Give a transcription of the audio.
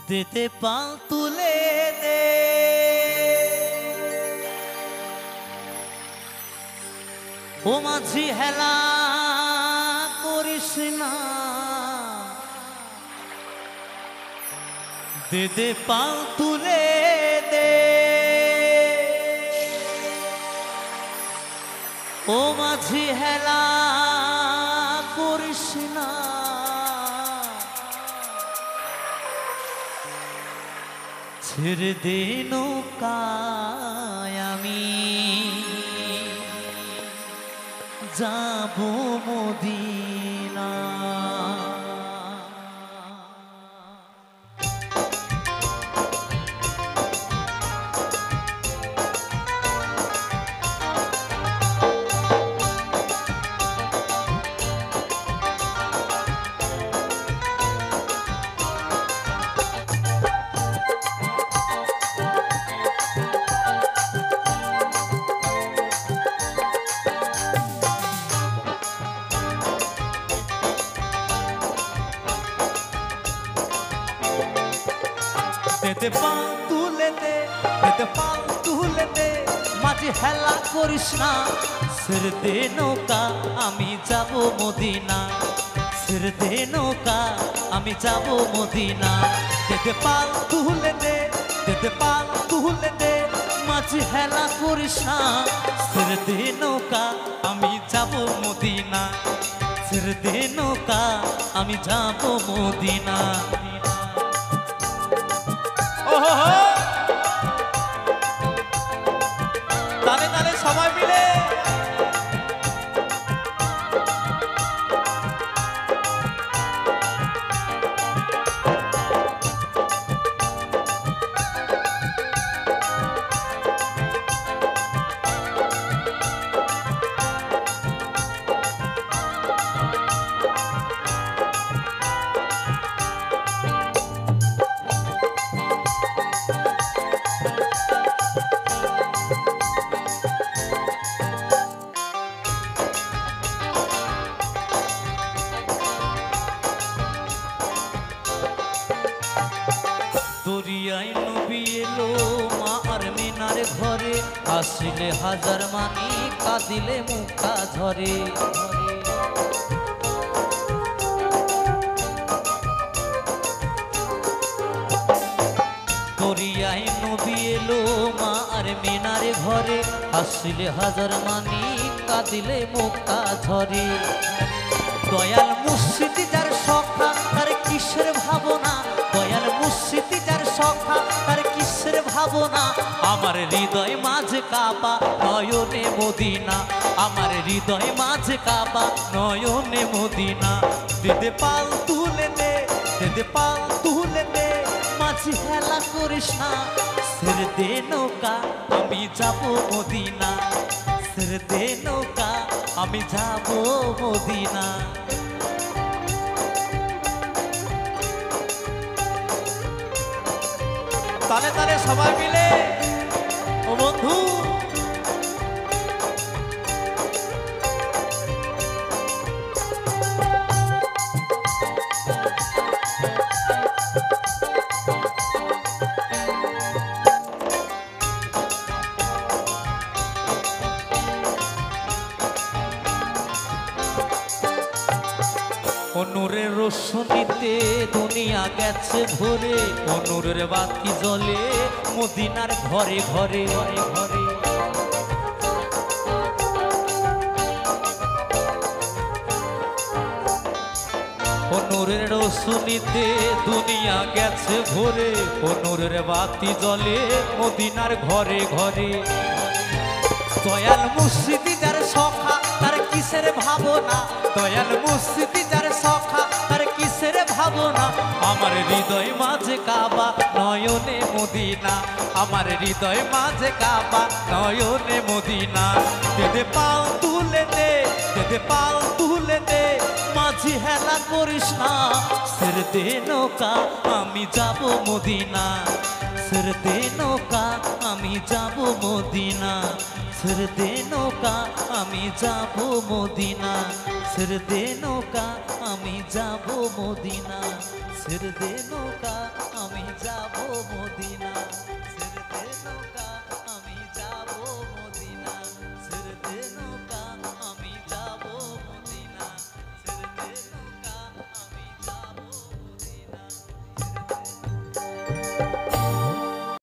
দেতে পাল তুলে দে ও মাঝি হেলা করিস না দেতে পাল তুলে দে ও মাঝি হেলা করিস না ছেড়ে দে নৌকায় আমি যাব মদিনা দেতে পাল তুলে দে দেতে পাল তুলে দে মাঝি হেলা করিস না ছেড়ে দে নৌকা আমি যাব মদিনা ছেড়ে দে নৌকা আমি যাব মদিনা দেতে পাল তুলে দে দেতে পাল তুলে দে মাঝি হেলা করিস না ছেড়ে দে নৌকা আমি যাব মদিনা ছেড়ে দে নৌকা আমি যাব মদিনা তালে তালে সবাই মিলে দরিয়ায় নবী এলো মা আর মিনার ঘরে আসিলে হাজার মানি কাঁদিলে মুখা ঝরে দরিয়ায় নবী এলো মা আর মিনার ঘরে আসিলে হাজার মানি কাঁদিলে মুখা ঝরে দয়াল মুর্শিদি যার সখা তার কিসের ভাবনা দয়াল মুর্শিদি যার সখা তার কিসের ভাবনা আমার হৃদয় মাঝে কাবা নয়নে মদিনা আমার হৃদয় মাঝে কাবা নয়নে মদিনা দেদে পাল তুলে দে দেদে পাল তুলে দে মাঝি হেলা করিস না ছেড়ে দে নৌকা আমি যাব মদিনা ছেড়ে দে নৌকা আমি যাব মদিনা তালে তালে সবাই মিলে ও বন্ধু নূরের রোশনীতে দুনিয়া গেছে ভরে নূরের বাতি জ্বলে মদিনার ঘরে ঘরে ঘরে ঘরে নূরের রোশনীতে দুনিয়া গেছে ভরে নূরের বাতি জ্বলে মদিনার ঘরে ঘরে দয়াল মুর্শিদি যার সখা তার কিসের ভাবনা দয়াল মুর্শিদি যার সখা তার কিসের ভাবনা আমার হৃদয় মাঝে কাবা নয়নে মদিনা আমার হৃদয় মাঝে কাবা নয়নে মদিনা দেদে পাল তুলে দে দেদে পাল তুলে দে মাঝি হেলা করিস না ছেড়ে দে নৌকা আমি যাব মদিনা ছেড়ে দে নৌকা আমি যাব মদিনা ছেড়ে দে নৌকা আমি যাব মদিনা, ছেড়ে দে নৌকা আমি যাব মদিনা, ছেড়ে দে নৌকা আমি যাব মদিনা, ছেড়ে দে নৌকা।